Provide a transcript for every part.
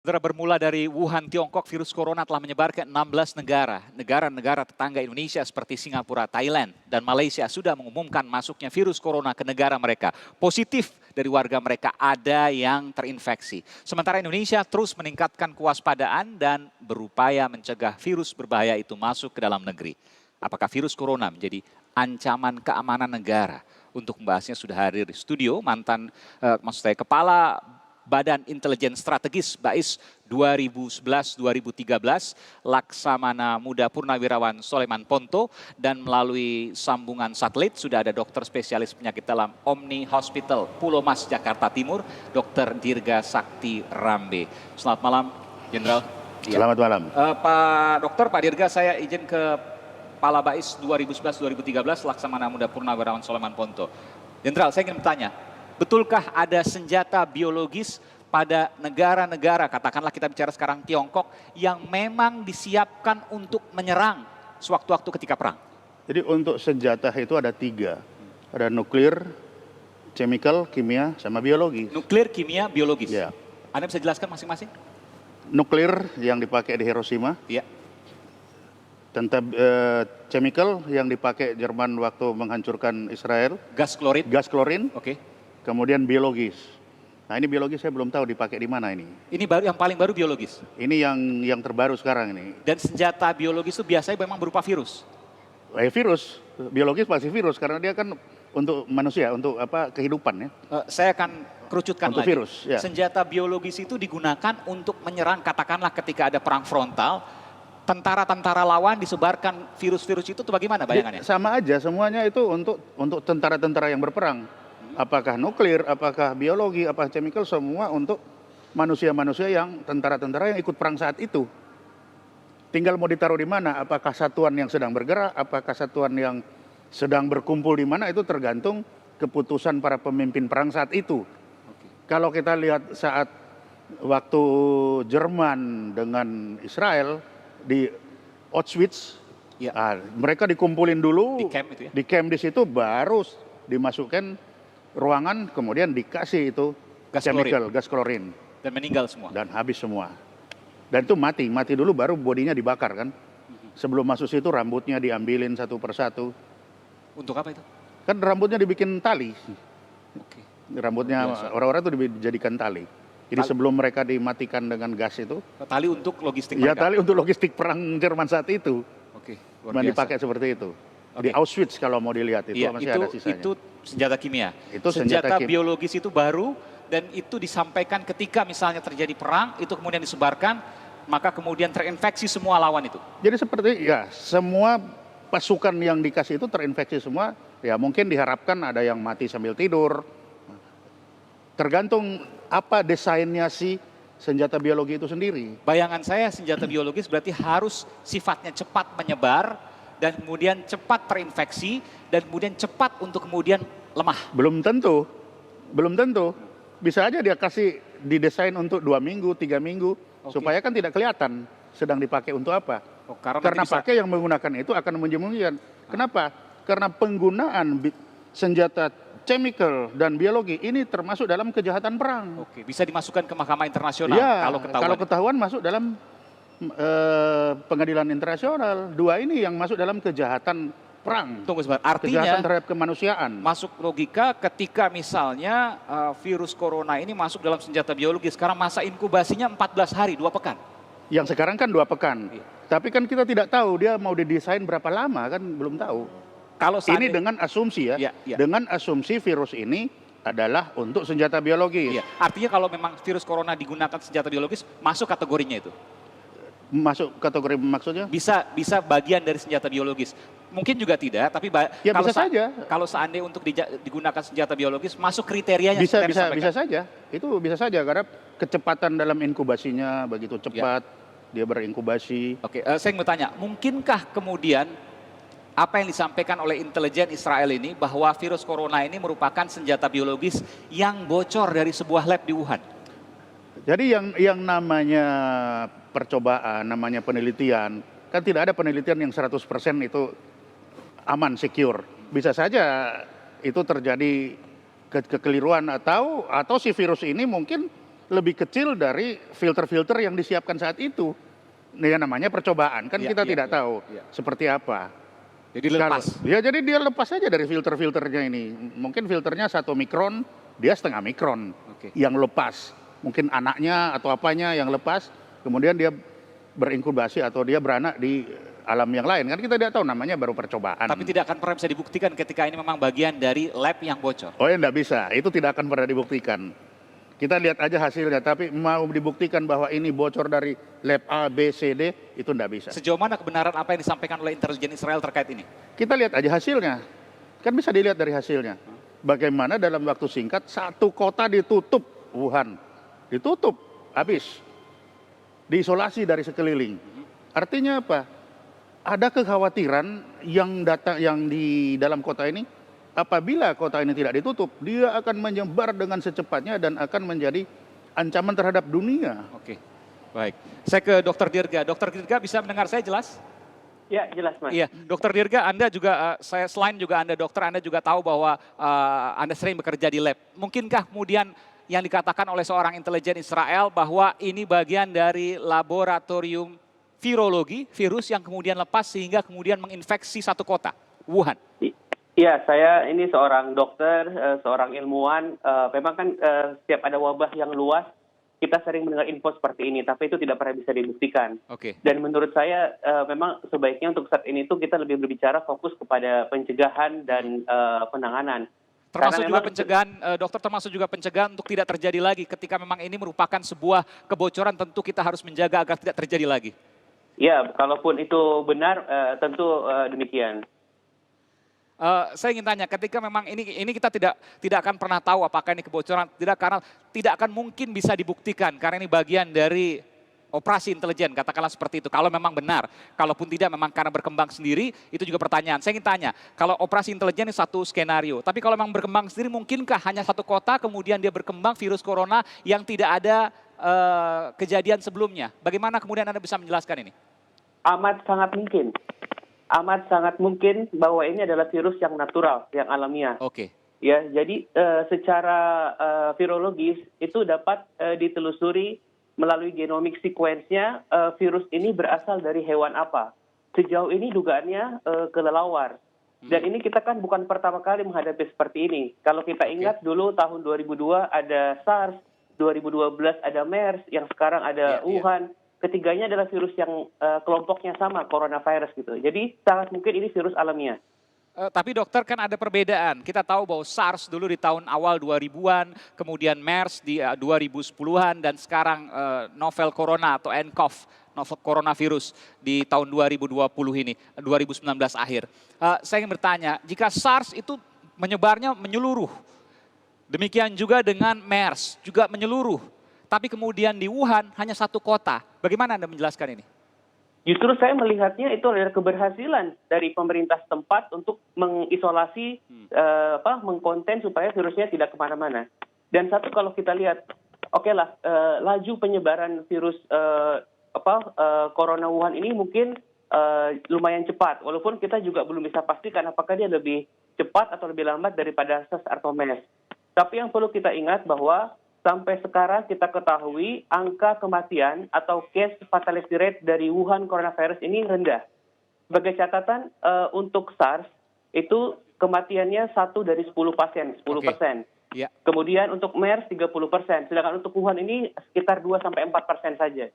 Saudara, bermula dari Wuhan, Tiongkok, virus corona telah menyebar ke 16 negara. Negara-negara tetangga Indonesia seperti Singapura, Thailand, dan Malaysia sudah mengumumkan masuknya virus corona ke negara mereka. Positif dari warga mereka ada yang terinfeksi. Sementara Indonesia terus meningkatkan kewaspadaan dan berupaya mencegah virus berbahaya itu masuk ke dalam negeri. Apakah virus corona menjadi ancaman keamanan negara? Untuk membahasnya sudah hadir di studio Kepala Badan Intelijen Strategis BAIS 2011-2013 Laksamana Muda Purnawirawan Soleman Ponto, dan melalui sambungan satelit sudah ada dokter spesialis penyakit dalam Omni Hospital Pulau Mas Jakarta Timur, Dr. Dirga Sakti Rambe. Selamat malam, Jenderal. Selamat malam. Pak Dokter, Pak Dirga, saya izin ke Kepala BAIS 2011-2013 Laksamana Muda Purnawirawan Soleman Ponto. Jenderal, saya ingin bertanya, betulkah ada senjata biologis pada negara-negara, katakanlah kita bicara sekarang Tiongkok, yang memang disiapkan untuk menyerang sewaktu-waktu ketika perang? Jadi untuk senjata itu ada 3. Ada nuklir, chemical, kimia, sama biologi. Nuklir, kimia, biologis. Ya. Anda bisa jelaskan masing-masing? Nuklir yang dipakai di Hiroshima. Iya. Tentang chemical yang dipakai Jerman waktu menghancurkan Israel. Gas klorid. Gas klorin. Oke. Kemudian biologis. Nah, ini biologis saya belum tahu dipakai di mana ini. Ini baru, yang paling baru biologis. Ini yang terbaru sekarang ini. Dan senjata biologis itu biasanya memang berupa virus. Virus, biologis pasti virus karena dia kan untuk manusia, untuk kehidupan ya. Saya akan kerucutkan Untuk lagi. virus, ya. Senjata biologis itu digunakan untuk menyerang, katakanlah ketika ada perang frontal, tentara-tentara lawan disebarkan virus-virus itu bagaimana bayangannya? Sama aja, semuanya itu untuk tentara-tentara yang berperang. Apakah nuklir, apakah biologi, apakah chemical, semua untuk manusia-manusia yang tentara-tentara yang ikut perang saat itu. Tinggal mau ditaruh di mana, apakah satuan yang sedang bergerak, apakah satuan yang sedang berkumpul di mana, itu tergantung keputusan para pemimpin perang saat itu. Kalau kita lihat saat waktu Jerman dengan Israel di Auschwitz, Ya. mereka dikumpulin dulu Di camp itu ya? di camp di situ, baru dimasukkan ruangan, kemudian dikasih itu Gas chemical, gas klorin, Dan meninggal semua. dan habis semua. Dan itu mati dulu baru bodinya dibakar kan. Sebelum masuk situ rambutnya diambilin satu persatu. Untuk apa itu? Kan rambutnya dibikin tali. Oke. Rambutnya Biasa. orang-orang itu dijadikan tali. Jadi sebelum mereka dimatikan dengan gas itu, Tali untuk logistik ya mereka. tali untuk logistik perang Jerman saat itu. Oke, luar Memang biasa. dipakai seperti itu. Oke. Di Auschwitz kalau mau dilihat itu Iya, masih ada sisanya. itu senjata kimia. Itu senjata biologis itu baru, dan itu disampaikan ketika misalnya terjadi perang, itu kemudian disebarkan, maka kemudian terinfeksi semua lawan itu. Jadi seperti ya semua pasukan yang dikasih itu terinfeksi semua. Ya mungkin diharapkan ada yang mati sambil tidur. Tergantung apa desainnya si senjata biologi itu sendiri. Bayangan saya senjata biologis berarti harus sifatnya cepat menyebar, dan kemudian cepat terinfeksi, dan kemudian cepat untuk kemudian lemah. Belum tentu. Bisa aja dia kasih didesain untuk 2 minggu, 3 minggu. Oke. Supaya kan tidak kelihatan sedang dipakai untuk apa. Oh, karena Karena nanti bisa- pakai yang menggunakan itu akan menyembunyikan. Kenapa? Karena penggunaan senjata chemical dan biologi ini termasuk dalam kejahatan perang. Oke, bisa dimasukkan ke Mahkamah Internasional Ya, kalau ketahuan. kalau ketahuan masuk dalam pengadilan internasional. 2 ini yang masuk dalam kejahatan perang. Tunggu sebentar, artinya Kejahatan terhadap kemanusiaan. masuk logika ketika misalnya virus corona ini masuk dalam senjata biologi, sekarang masa inkubasinya 14 hari, 2 pekan. Yang sekarang kan 2 pekan. Iya. Tapi kan kita tidak tahu dia mau didesain berapa lama, kan belum tahu. Kalau Ini seandainya- dengan asumsi ya. Iya, iya. Dengan asumsi virus ini adalah untuk senjata biologis. Iya, artinya kalau memang virus corona digunakan senjata biologis, masuk kategorinya itu. Masuk kategori maksudnya? Bisa bagian dari senjata biologis. Mungkin juga tidak, tapi Ya bisa saja. kalau seandainya untuk digunakan senjata biologis, masuk kriterianya. Bisa seperti yang bisa disampaikan. saja. Itu bisa saja karena kecepatan dalam inkubasinya begitu cepat. Dia berinkubasi. Oke, saya ingin bertanya, mungkinkah kemudian apa yang disampaikan oleh intelijen Israel ini bahwa virus corona ini merupakan senjata biologis yang bocor dari sebuah lab di Wuhan? Jadi yang namanya percobaan, namanya penelitian, kan tidak ada penelitian yang 100% itu aman, secure. Bisa saja itu terjadi kekeliruan atau si virus ini mungkin lebih kecil dari filter-filter yang disiapkan saat itu. Ini namanya percobaan, kan Iya, kita iya, tidak iya, tahu iya. seperti apa. Jadi lepas. Ya jadi dia lepas aja dari filter-filternya ini. Mungkin filternya 1 mikron, dia setengah mikron Oke. yang lepas. Mungkin anaknya atau apanya yang lepas, kemudian dia berinkubasi atau dia beranak di alam yang lain. Kan kita tidak tahu, namanya baru percobaan. Tapi tidak akan pernah bisa dibuktikan ketika ini memang bagian dari lab yang bocor. Oh ya enggak bisa, itu tidak akan pernah dibuktikan. Kita lihat aja hasilnya, tapi mau dibuktikan bahwa ini bocor dari lab A, B, C, D, itu enggak bisa. Sejauh mana kebenaran apa yang disampaikan oleh intelijen Israel terkait ini? Kita lihat aja hasilnya, kan bisa dilihat dari hasilnya. Bagaimana dalam waktu singkat 1 kota ditutup, Wuhan, ditutup, habis. Diisolasi dari sekeliling. Artinya apa? Ada kekhawatiran yang di dalam kota ini, apabila kota ini tidak ditutup, dia akan menyebar dengan secepatnya dan akan menjadi ancaman terhadap dunia. Oke, baik. Saya ke Dr. Dirga. Dr. Dirga bisa mendengar saya jelas? Ya, jelas Mas. Iya, Dr. Dirga, Anda juga, saya selain juga Anda dokter, Anda juga tahu bahwa Anda sering bekerja di lab. Mungkinkah kemudian yang dikatakan oleh seorang intelijen Israel bahwa ini bagian dari laboratorium virologi, virus yang kemudian lepas sehingga kemudian menginfeksi satu kota, Wuhan? Iya, saya ini seorang dokter, seorang ilmuwan. Memang kan setiap ada wabah yang luas, kita sering mendengar info seperti ini, tapi itu tidak pernah bisa dibuktikan. Oke. Dan menurut saya memang sebaiknya untuk saat ini tuh kita lebih berbicara fokus kepada pencegahan dan penanganan. Termasuk Karena juga memang pencegahan, dokter, termasuk juga pencegahan untuk tidak terjadi lagi ketika memang ini merupakan sebuah kebocoran, tentu kita harus menjaga agar tidak terjadi lagi. Ya, kalaupun itu benar, tentu demikian. Saya ingin tanya, ketika memang ini kita tidak akan pernah tahu apakah ini kebocoran, karena tidak akan mungkin bisa dibuktikan karena ini bagian dari operasi intelijen, katakanlah seperti itu. Kalau memang benar, kalaupun tidak memang karena berkembang sendiri, itu juga pertanyaan. Saya ingin tanya, kalau operasi intelijen ini satu skenario, tapi kalau memang berkembang sendiri, mungkinkah hanya satu kota kemudian dia berkembang virus corona yang tidak ada kejadian sebelumnya? Bagaimana kemudian Anda bisa menjelaskan ini? Amat sangat mungkin. Amat sangat mungkin bahwa ini adalah virus yang natural, yang alamiah. Oke. Ya, jadi secara virologis itu dapat ditelusuri melalui genomic sequence-nya virus ini berasal dari hewan apa. Sejauh ini dugaannya kelelawar. Dan ini kita kan bukan pertama kali menghadapi seperti ini. Kalau kita ingat dulu tahun 2002 ada SARS, 2012 ada MERS, yang sekarang ada Wuhan. Ketiganya adalah virus yang kelompoknya sama, coronavirus gitu. Jadi sangat mungkin ini virus alamiah. Tapi dokter, kan ada perbedaan. Kita tahu bahwa SARS dulu di tahun awal 2000-an, kemudian MERS di 2010-an, dan sekarang novel corona atau nCoV, novel coronavirus di tahun 2020 ini, 2019 akhir. Saya ingin bertanya, jika SARS itu menyebarnya menyeluruh, demikian juga dengan MERS juga menyeluruh, tapi kemudian di Wuhan hanya satu kota. Bagaimana Anda menjelaskan ini? Justru saya melihatnya itu adalah keberhasilan dari pemerintah setempat untuk mengisolasi, mengkonten supaya virusnya tidak kemana-mana. Dan satu, kalau kita lihat, laju penyebaran virus corona Wuhan ini mungkin lumayan cepat. Walaupun kita juga belum bisa pastikan apakah dia lebih cepat atau lebih lambat daripada SARS atau MERS. Tapi yang perlu kita ingat bahwa sampai sekarang kita ketahui angka kematian atau case fatality rate dari Wuhan coronavirus ini rendah. Sebagai catatan, untuk SARS itu kematiannya 1 dari 10 pasien, 10%. Ya. Kemudian untuk MERS 30%, sedangkan untuk Wuhan ini sekitar 2-4% saja.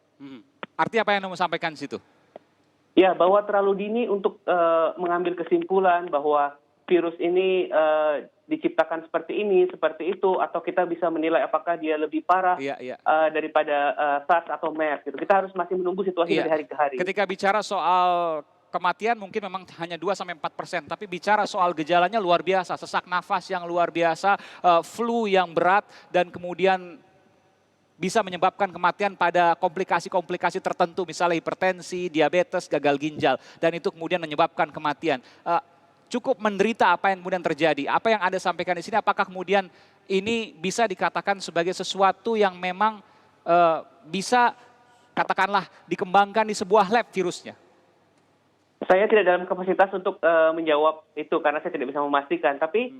Artinya apa yang Anda mau sampaikan di situ? Ya, bahwa terlalu dini untuk mengambil kesimpulan bahwa virus ini diciptakan seperti ini, seperti itu, atau kita bisa menilai apakah dia lebih parah daripada SARS atau MERS. Gitu. Kita harus masih menunggu situasi dari hari ke hari. Ketika bicara soal kematian mungkin memang hanya 2-4%, tapi bicara soal gejalanya luar biasa, sesak nafas yang luar biasa, flu yang berat, dan kemudian bisa menyebabkan kematian pada komplikasi-komplikasi tertentu, misalnya hipertensi, diabetes, gagal ginjal, dan itu kemudian menyebabkan kematian. Cukup menderita apa yang kemudian terjadi. Apa yang Anda sampaikan di sini, apakah kemudian ini bisa dikatakan sebagai sesuatu yang memang bisa katakanlah dikembangkan di sebuah lab virusnya? Saya tidak dalam kapasitas untuk menjawab itu karena saya tidak bisa memastikan. Tapi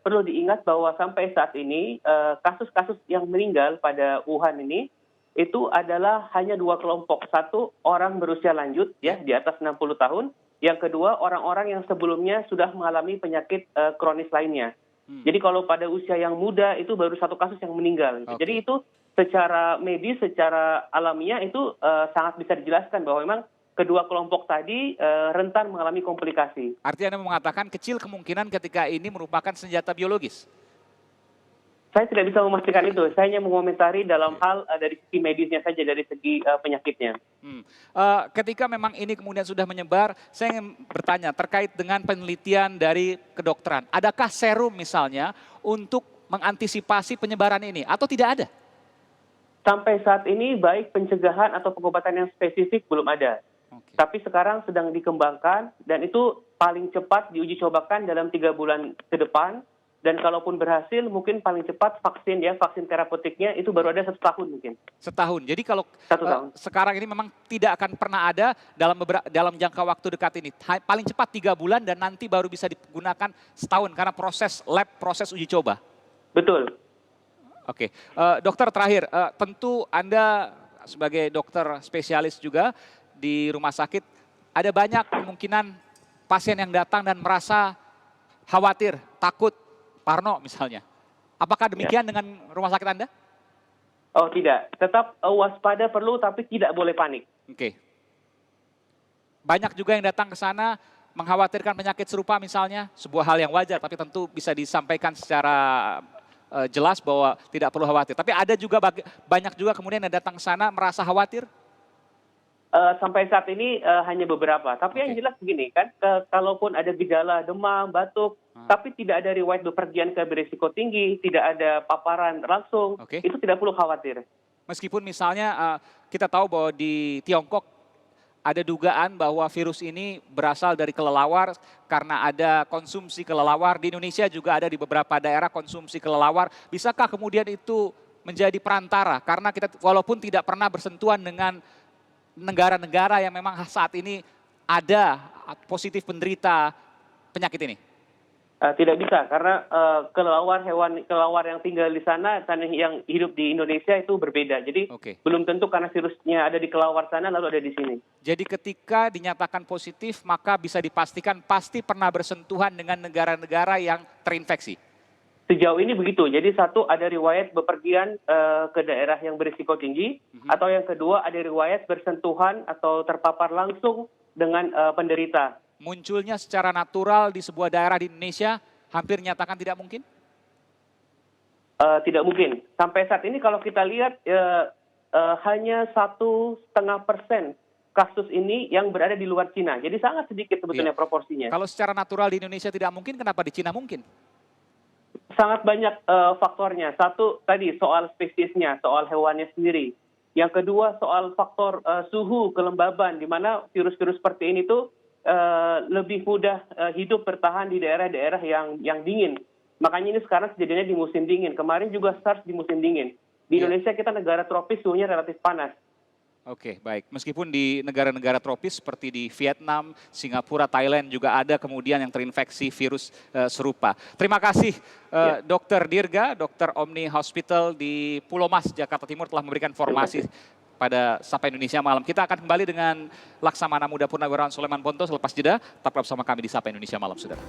perlu diingat bahwa sampai saat ini kasus-kasus yang meninggal pada Wuhan ini itu adalah hanya dua kelompok. Satu, orang berusia lanjut ya di atas 60 tahun. Yang kedua, orang-orang yang sebelumnya sudah mengalami penyakit kronis lainnya. Jadi kalau pada usia yang muda itu baru satu kasus yang meninggal. Oke. Jadi itu secara medis, secara alamiah itu sangat bisa dijelaskan bahwa memang kedua kelompok tadi rentan mengalami komplikasi. Artinya Anda mengatakan kecil kemungkinan ketika ini merupakan senjata biologis. Saya tidak bisa memastikan itu. Saya hanya mengomentari dalam hal dari segi medisnya saja, dari segi penyakitnya. Ketika memang ini kemudian sudah menyebar, saya ingin bertanya terkait dengan penelitian dari kedokteran. Adakah serum misalnya untuk mengantisipasi penyebaran ini atau tidak ada? Sampai saat ini baik pencegahan atau pengobatan yang spesifik belum ada. Oke. Tapi sekarang sedang dikembangkan dan itu paling cepat diuji cobakan dalam 3 bulan ke depan. Dan kalaupun berhasil mungkin paling cepat vaksin terapeutiknya itu baru ada 1 tahun mungkin. Setahun. Jadi kalau 1 tahun. sekarang ini memang tidak akan pernah ada dalam jangka waktu dekat ini. Paling cepat 3 bulan dan nanti baru bisa digunakan setahun karena proses uji coba. Betul. Oke, dokter terakhir, tentu Anda sebagai dokter spesialis juga di rumah sakit, ada banyak kemungkinan pasien yang datang dan merasa khawatir, takut, parno misalnya. Apakah demikian dengan rumah sakit Anda? Oh tidak, tetap waspada perlu tapi tidak boleh panik. Oke. Banyak juga yang datang ke sana mengkhawatirkan penyakit serupa misalnya, sebuah hal yang wajar tapi tentu bisa disampaikan secara jelas bahwa tidak perlu khawatir. Tapi ada juga banyak juga kemudian yang datang ke sana merasa khawatir? Sampai saat ini hanya beberapa. Tapi yang jelas begini kan, kalaupun ada gejala demam, batuk, tapi tidak ada riwayat bepergian ke berisiko tinggi, tidak ada paparan langsung, itu tidak perlu khawatir. Meskipun misalnya kita tahu bahwa di Tiongkok ada dugaan bahwa virus ini berasal dari kelelawar karena ada konsumsi kelelawar. Di Indonesia juga ada di beberapa daerah konsumsi kelelawar. Bisakah kemudian itu menjadi perantara? Karena kita walaupun tidak pernah bersentuhan dengan negara-negara yang memang saat ini ada positif penderita penyakit ini? Tidak bisa, karena kelelawar yang tinggal di sana dan yang hidup di Indonesia itu berbeda. Jadi belum tentu karena virusnya ada di kelelawar sana lalu ada di sini. Jadi ketika dinyatakan positif maka bisa dipastikan pasti pernah bersentuhan dengan negara-negara yang terinfeksi? Sejauh ini begitu. Jadi satu, ada riwayat bepergian ke daerah yang berisiko tinggi, atau yang kedua ada riwayat bersentuhan atau terpapar langsung dengan penderita. Munculnya secara natural di sebuah daerah di Indonesia hampir nyatakan tidak mungkin? Tidak mungkin. Sampai saat ini kalau kita lihat hanya 1,5% kasus ini yang berada di luar Cina. Jadi sangat sedikit sebetulnya proporsinya. Kalau secara natural di Indonesia tidak mungkin, kenapa di Cina mungkin? Sangat banyak faktornya. Satu tadi soal spesiesnya, soal hewannya sendiri. Yang kedua soal faktor suhu, kelembaban, di mana virus-virus seperti ini tuh lebih mudah hidup bertahan di daerah-daerah yang dingin. Makanya ini sekarang kejadiannya di musim dingin. Kemarin juga SARS di musim dingin. Di Indonesia kita negara tropis, suhunya relatif panas. Oke, baik. Meskipun di negara-negara tropis seperti di Vietnam, Singapura, Thailand juga ada kemudian yang terinfeksi virus serupa. Terima kasih Dr. Dirga, Dr. Omni Hospital di Pulau Mas, Jakarta Timur telah memberikan informasi pada Sapa Indonesia Malam. Kita akan kembali dengan Laksamana Muda Purnawirawan Sulaiman Ponto selepas jeda. Tetap bersama kami di Sapa Indonesia Malam, saudara.